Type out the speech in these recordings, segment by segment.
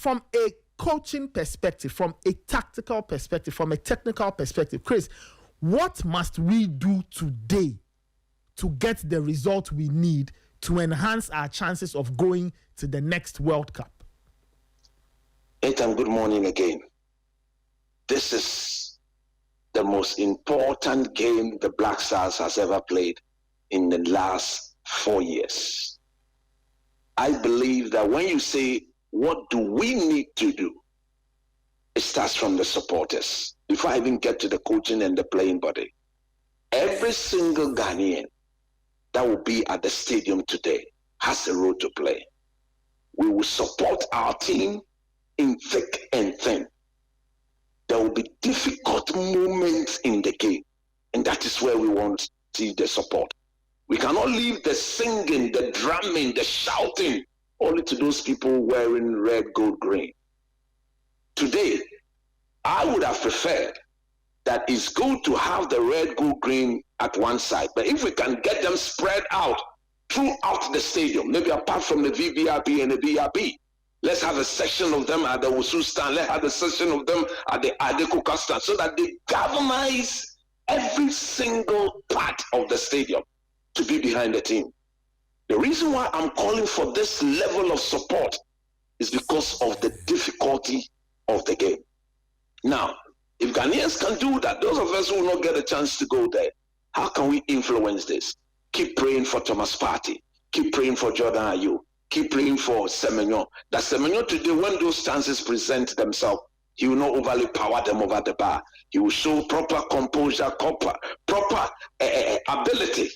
from a coaching perspective, from a tactical perspective, from a technical perspective, Chris, what must we do today to get the result we need to enhance our chances of going to the next World Cup? Ethan, good morning again. This is the most important game the Black Stars has ever played in the last 4 years. I believe that when you say, what do we need to do? It starts from the supporters. Before I even get to the coaching and the playing body, every single Ghanaian that will be at the stadium today has a role to play. We will support our team in thick and thin. There will be difficult moments in the game, and that is where we want to see the support. We cannot leave the singing, the drumming, the shouting only to those people wearing red, gold, green. Today, I would have preferred that it's good to have the red, gold, green at one side, but if we can get them spread out throughout the stadium, maybe apart from the VVIP and the VIP, let's have a section of them at the Wusu stand, let's have a section of them at the Adekuka stand, so that they galvanize every single part of the stadium to be behind the team. The reason why I'm calling for this level of support is because of the difficulty of the game. Now, if Ghanaians can do that, those of us who will not get a chance to go there, how can we influence this? Keep praying for Thomas Partey. Keep praying for Jordan Ayew. Keep praying for Semenyo. That Semenyo today, when those chances present themselves, he will not overly power them over the bar. He will show proper composure, proper ability,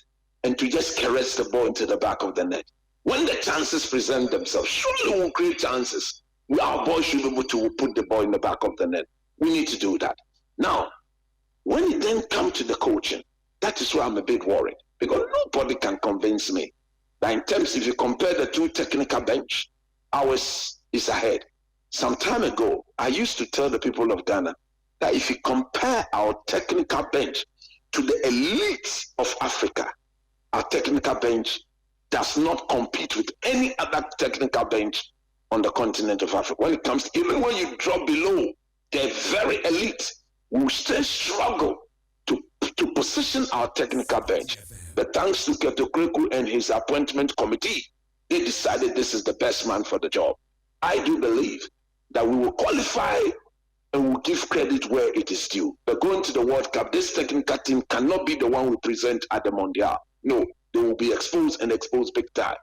and to just caress the ball into the back of the net. When the chances present themselves, surely we will create chances. Our boys should be able to put the ball in the back of the net. We need to do that. Now, when it then comes to the coaching, that is where I'm a bit worried, because nobody can convince me that in terms, if you compare the two technical bench, ours is ahead. Some time ago, I used to tell the people of Ghana that if you compare our technical bench to the elite of Africa, our technical bench does not compete with any other technical bench on the continent of Africa. When it comes to, even when you drop below, they're very elite. We will still struggle to position our technical bench. But thanks to Keto Kreku and his appointment committee, they decided this is the best man for the job. I do believe that we will qualify and we'll give credit where it is due. But going to the World Cup, this technical team cannot be the one we present at the Mondial. No, they will be exposed and exposed big time.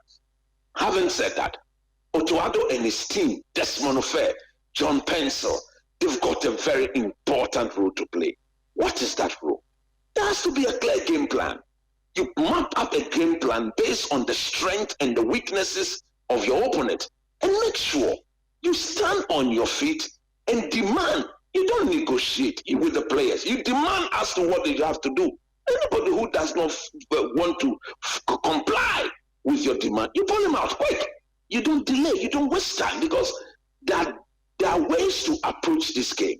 Having said that, Otuado and his team, Desmond Ofer, John Pencil, they've got a very important role to play. What is that role? There has to be a clear game plan. You map up a game plan based on the strength and the weaknesses of your opponent, and make sure you stand on your feet and demand. You don't negotiate with the players. You demand as to what they have to do. Anybody who does not want to comply with your demand, you pull him out quick. You don't delay. You don't waste time, because there are ways to approach this game.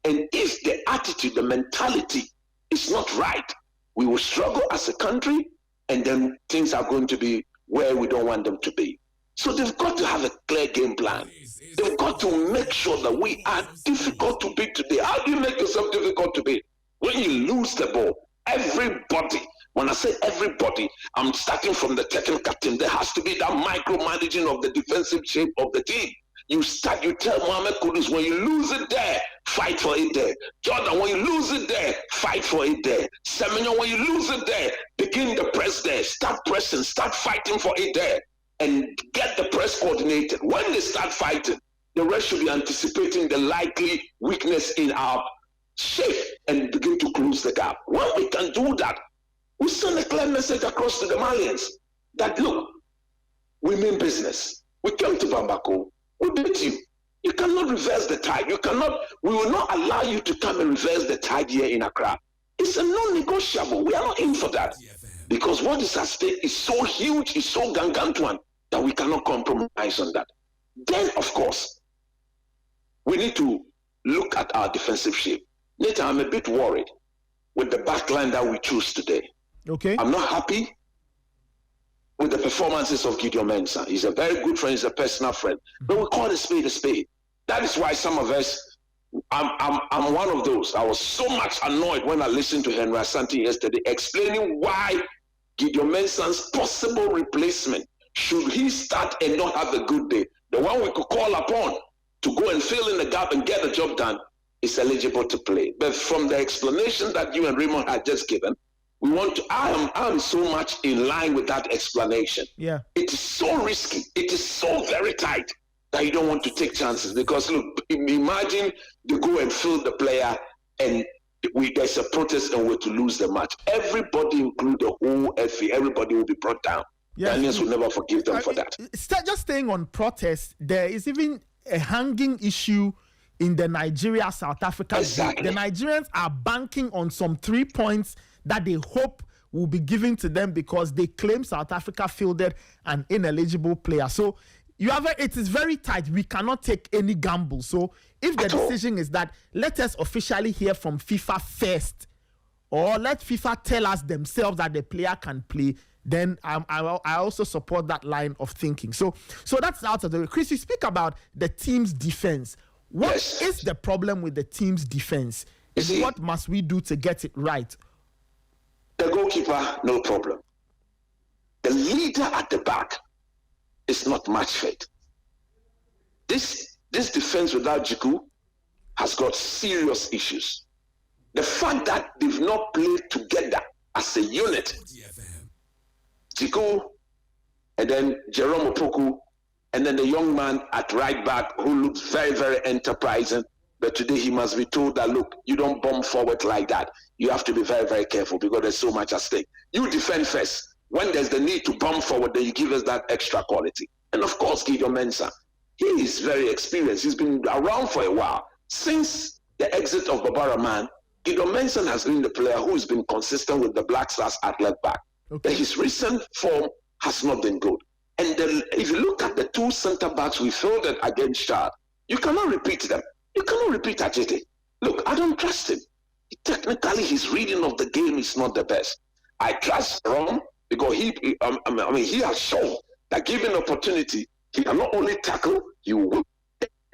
And if the attitude, the mentality is not right, we will struggle as a country, and then things are going to be where we don't want them to be. So they've got to have a clear game plan. They've got to make sure that we are difficult to beat today. How do you make yourself difficult to beat? When you lose the ball, everybody, when I say everybody, I'm starting from the technical team. There has to be that micromanaging of the defensive shape of the team. You tell Mohamed Kudus, when you lose it there, fight for it there. Jordan, when you lose it there, fight for it there. Semenyo, when you lose it there, begin the press there. Start pressing, start fighting for it there. And get the press coordinated. When they start fighting, the rest should be anticipating the likely weakness in our shape and begin to close the gap. When we can do that, we send a clear message across to the Malians that, look, we mean business. We came to Bamako. We beat you. You cannot reverse the tide. We will not allow you to come and reverse the tide here in Accra. It's a non-negotiable. We are not in for that. Because what is at stake is so huge, is so gargantuan, that we cannot compromise on that. Then, of course, we need to look at our defensive shape. Nathan, I'm a bit worried with the backline that we choose today. Okay. I'm not happy with the performances of Gideon Mensah. He's a very good friend, he's a personal friend. But we call a spade a spade. That is why some of us, I'm one of those. I was so much annoyed when I listened to Henry Asante yesterday explaining why Gideon Mensah's possible replacement, should he start and not have a good day, the one we could call upon to go and fill in the gap and get the job done, is eligible to play. But from the explanation that you and Raymond had just given, we want to, I am so much in line with that explanation. Yeah. It is so risky. It is so very tight that you don't want to take chances, because look, imagine you go and fill the player and there's a protest and we're to lose the match. Everybody, include the whole FA, everybody will be brought down. Yes. Ghanaians will never forgive them for that. Just staying on protest, there is even a hanging issue in the Nigeria-South Africa. Exactly. The Nigerians are banking on some 3 points that they hope will be given to them because they claim South Africa fielded an ineligible player. So it is very tight. We cannot take any gamble. So if the decision is that let us officially hear from FIFA first, or let FIFA tell us themselves that the player can play, then I also support that line of thinking. So that's out of the way. Chris, you speak about the team's defense. What is the problem with the team's defense? What must we do to get it right? The goalkeeper, no problem. The leader at the back is not match fit. This defense without Jiku has got serious issues. The fact that they've not played together as a unit, Jiku and then Jerome Opoku, and then the young man at right back who looks very, very enterprising, but today he must be told that, look, you don't bomb forward like that. You have to be very, very careful because there's so much at stake. You defend first. When there's the need to bomb forward, then you give us that extra quality. And of course, Gideon Mensah, he is very experienced. He's been around for a while. Since the exit of Barbara Man, Gideon Mensah has been the player who has been consistent with the Black Stars at left back. Okay. But his recent form has not been good. And if you look at the two centre backs we fielded against Chad, you cannot repeat them. You cannot repeat Ajete. Look, I don't trust him. Technically, his reading of the game is not the best. I trust Rom because he has shown that given opportunity, he can not only tackle, he will win.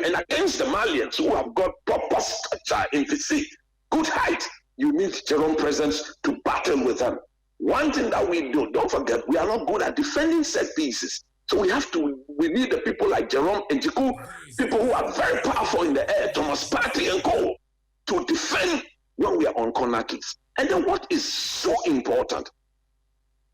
And against the Malians who have got proper structure in physique, good height, you need Jerome presence to battle with them. One thing that we do, don't forget, we are not good at defending set pieces. So we need the people like Jerome and Jiku, people who are very powerful in the air, Thomas Partey and Co, to defend when we are on corner kicks. And then what is so important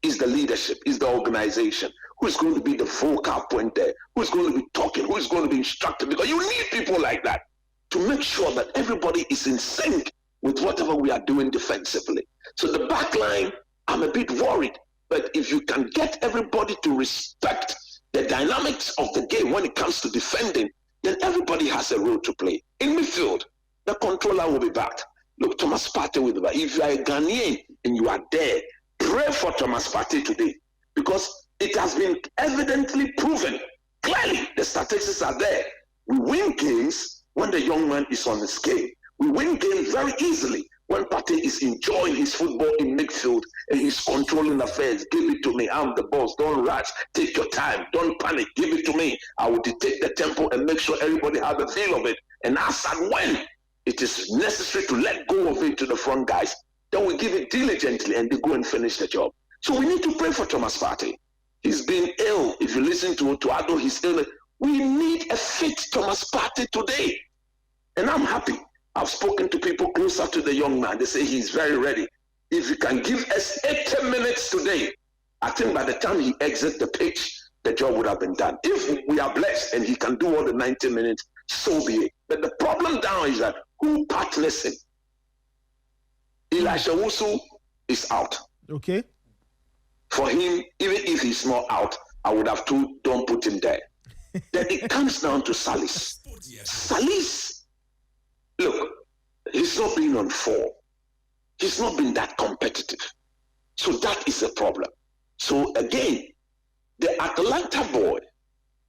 is the leadership, is the organization. Who is going to be the focal point there? Who is going to be talking? Who is going to be instructed? Because you need people like that to make sure that everybody is in sync with whatever we are doing defensively. So the back line, I'm a bit worried. But if you can get everybody to respect the dynamics of the game when it comes to defending, then everybody has a role to play. In midfield, the controller will be back. Look, Thomas Partey will be back. If you are a Ghanaian and you are there, pray for Thomas Partey today, because it has been evidently proven. Clearly, the statistics are there. We win games when the young man is on his game. We win games very easily when Partey is enjoying his football in midfield and he's controlling affairs. Give it to me. I'm the boss. Don't rush. Take your time. Don't panic. Give it to me. I will dictate the tempo and make sure everybody has a feel of it. And as and when it is necessary to let go of it to the front guys, then we give it diligently and they go and finish the job. So we need to pray for Thomas Partey. He's been ill. If you listen to Ado, he's ill. We need a fit Thomas Partey today. And I'm happy. I've spoken to people closer to the young man. They say he's very ready. If you can give us 80 minutes today, I think by the time he exits the pitch, the job would have been done. If we are blessed and he can do all the 90 minutes, so be it. But the problem now is that who partners him? Elisha Wusu is out. Okay. For him, even if he's not out, I would have told, don't put him there. Then it comes down to Salis. Salis, look, he's not been on form. He's not been that competitive. So that is a problem. So again, the Atalanta boy,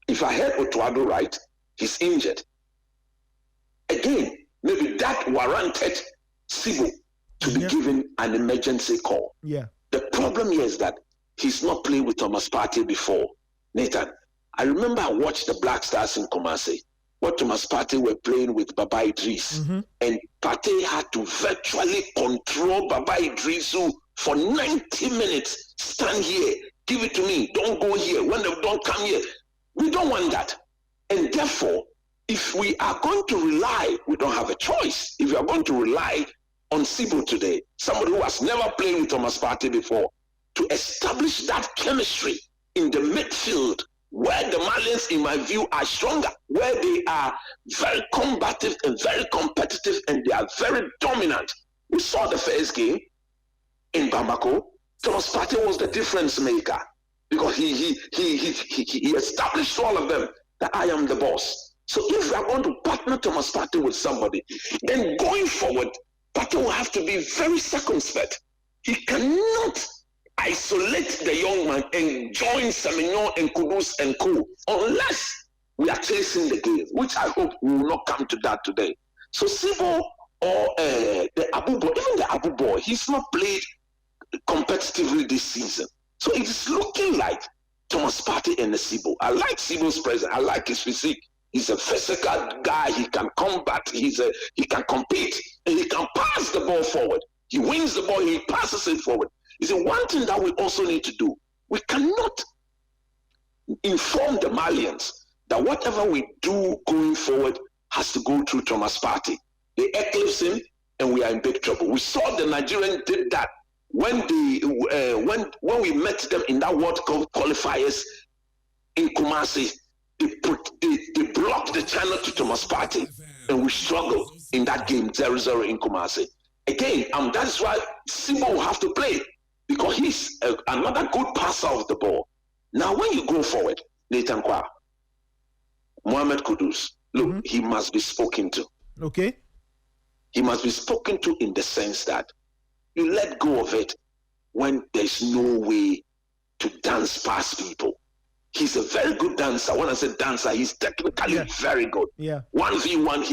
if I heard Otuado right, he's injured. Again, maybe that warranted Sibo to be given an emergency call. Yeah. The problem here is that he's not played with Thomas Partey before. Nathan, I remember I watched the Black Stars in Kumasi. what Thomas Partey were playing with Baba Idris. And Partey had to virtually control Baba Idris for 90 minutes. Stand here, give it to me, don't go here. When they don't come here, we don't want that. And therefore, if we are going to rely, we don't have a choice. If we are going to rely on Sibo today, somebody who has never played with Thomas Partey before, to establish that chemistry in the midfield, where the Malians, in my view, are stronger, where they are very combative and very competitive, and they are very dominant. We saw the first game in Bamako. Thomas Partey was the difference maker, because he established to all of them that I am the boss. So if we are going to partner Thomas Partey with somebody, then going forward, Partey will have to be very circumspect. He cannot isolate the young man and join Semenyo and Kudus and Co. unless we are chasing the game, which I hope we will not come to that today. So Sibo or the Abu Boy, even the Abu Boy, he's not played competitively this season. So it is looking like Thomas Partey and the Sibo. I like Sibo's presence. I like his physique. He's a physical guy. He can combat. He can compete, and he can pass the ball forward. He wins the ball. He passes it forward. Is one thing that we also need to do. We cannot inform the Malians that whatever we do going forward has to go through Thomas Partey. They eclipse him, and we are in big trouble. We saw the Nigerians did that when when we met them in that World Cup qualifiers in Kumasi. They blocked the channel to Thomas Partey, and we struggled in that game 0-0 in Kumasi. Again, that's why Sibo will have to play, because he's another good passer of the ball. Now, when you go forward, Nathan Kwa, Mohamed Kudus, look, he must be spoken to. Okay. He must be spoken to in the sense that you let go of it when there's no way to dance past people. He's a very good dancer. When I say dancer, he's technically very good. 1v1,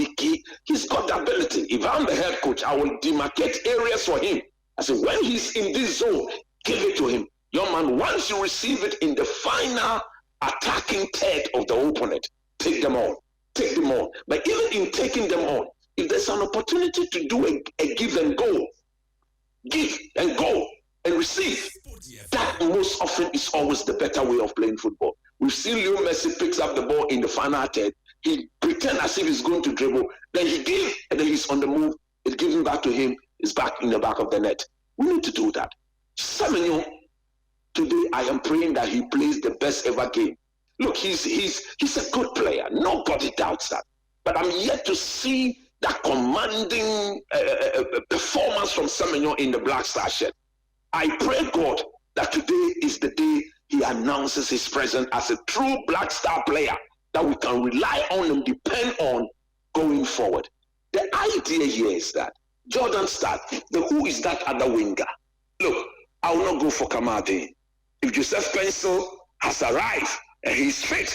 he's got the ability. If I'm the head coach, I will demarcate areas for him. I say, when he's in this zone, give it to him. Young man, once you receive it in the final attacking third of the opponent, take them on. Take them on. But even in taking them on, if there's an opportunity to do a give and go, give and go and receive, that most often is always the better way of playing football. We've seen Leo Messi picks up the ball in the final third. He pretends as if he's going to dribble. Then he gives, and then he's on the move. It gives him back to him. It's back in the back of the net. We need to do that. Semenyo, today I am praying that he plays the best ever game. Look, he's a good player. Nobody doubts that. But I'm yet to see that commanding performance from Semenyo in the Black Star shirt. I pray God that today is the day he announces his presence as a true Black Star player that we can rely on and depend on going forward. The idea here is that Jordan Stark, who is that other winger? Look, I will not go for Kamade. If Joseph Pencil has arrived and he's fit,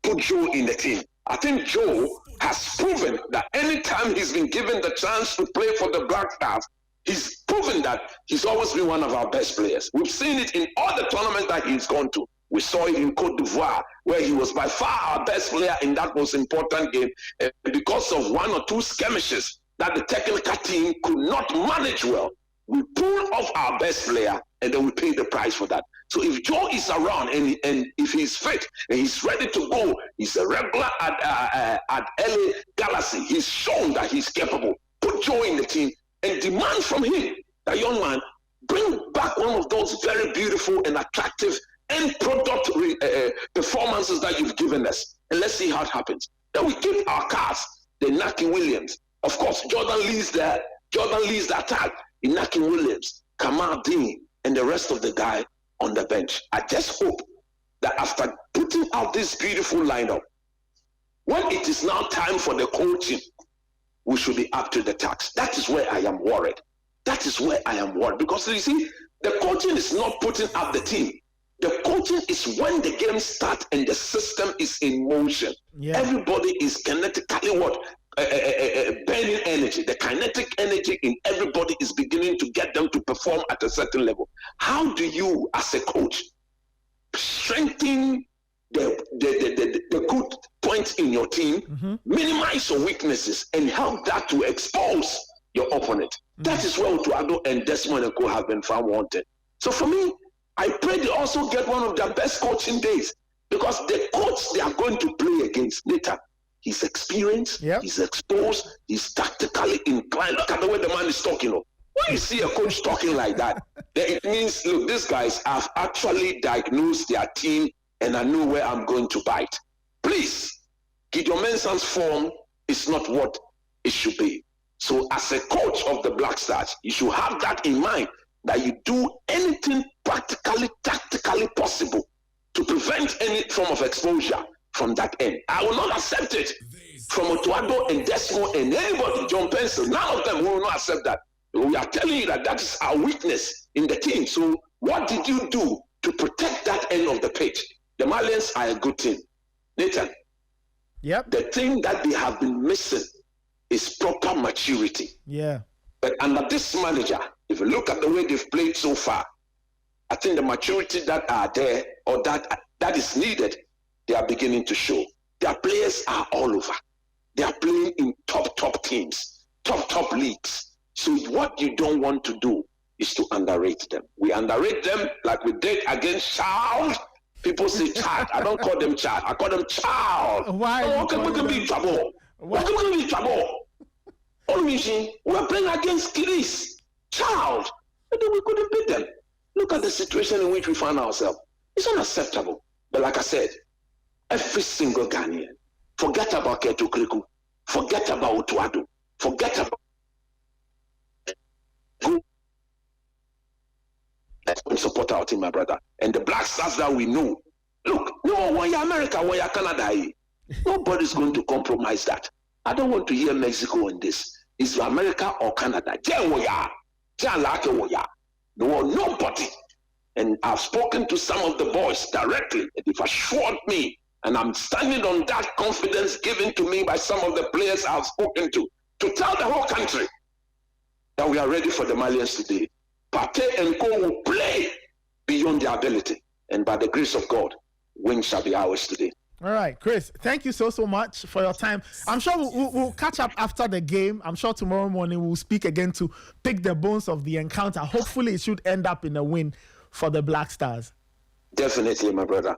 put Joe in the team. I think Joe has proven that anytime he's been given the chance to play for the Black Stars, he's proven that he's always been one of our best players. We've seen it in all the tournaments that he's gone to. We saw it in Cote d'Ivoire, where he was by far our best player in that most important game, because of one or two skirmishes that the technical team could not manage well. We pulled off our best player, and then we paid the price for that. So if Joe is around and if he's fit and he's ready to go, he's a regular at LA Galaxy. He's shown that he's capable. Put Joe in the team and demand from him, that young man, bring back one of those very beautiful and attractive end product performances that you've given us, and let's see how it happens. Then we keep our cars, the Naki Williams. Of course, Jordan leads the attack. Inaki Williams, Kamal Dean, and the rest of the guy on the bench. I just hope that after putting out this beautiful lineup, when it is now time for the coaching, we should be up to the task. That is where I am worried. That is where I am worried. Because you see, the coaching is not putting up the team. The coaching is when the game starts and the system is in motion. Yeah. Everybody is kinetically burning energy. The kinetic energy in everybody is beginning to get them to perform at a certain level. How do you, as a coach, strengthen the good points in your team, minimize your weaknesses, and help that to expose your opponent. That is where Otuado and Desmond and Co have been found wanted. So for me, I pray they also get one of their best coaching days, because the coach they are going to play against later, he's experienced, he's exposed, he's tactically inclined. Look at the way the man is talking. When you see a coach talking like that, then it means, look, these guys have actually diagnosed their team and I know where I'm going to bite. Please, Gideon Mensah's form is not what it should be. So as a coach of the Black Stars, you should have that in mind, that you do anything practically, tactically possible to prevent any form of exposure from that end. I will not accept it from Otuado and Desmond and anybody, John Pencil. None of them will not accept that. We are telling you that that is our weakness in the team. So what did you do to protect that end of the pitch? The Malians are a good team. Nathan, the thing that they have been missing is proper maturity. Yeah. But under this manager, if you look at the way they've played so far, I think the maturity that are there or that is needed, they are beginning to show. Their players are all over. They are playing in top teams, top leagues. So what you don't want to do is to underrate them. We underrate them like we did against Child. People say Child. I don't call them Child. I call them Child. Why? What can be trouble? What can be trouble? We're playing against Kiris, Child. And then we couldn't beat them. Look at the situation in which we find ourselves. It's unacceptable. But like I said, every single Ghanaian, forget about Keto Kriku, forget about Otuado, forget about let's support our team, my brother. And the Black Stars that we know, look, no, when you're America, when you're Canada, nobody's going to compromise that. I don't want to hear Mexico in this. It's America or Canada. No, nobody. And I've spoken to some of the boys directly, and they've assured me, and I'm standing on that confidence given to me by some of the players I've spoken to tell the whole country that we are ready for the Malians today. Partey and Co will play beyond their ability, and by the grace of God, wins shall be ours today. All right, Chris, thank you so much for your time. I'm sure we'll catch up after the game. I'm sure tomorrow morning we'll speak again to pick the bones of the encounter. Hopefully it should end up in a win for the Black Stars. Definitely, my brother.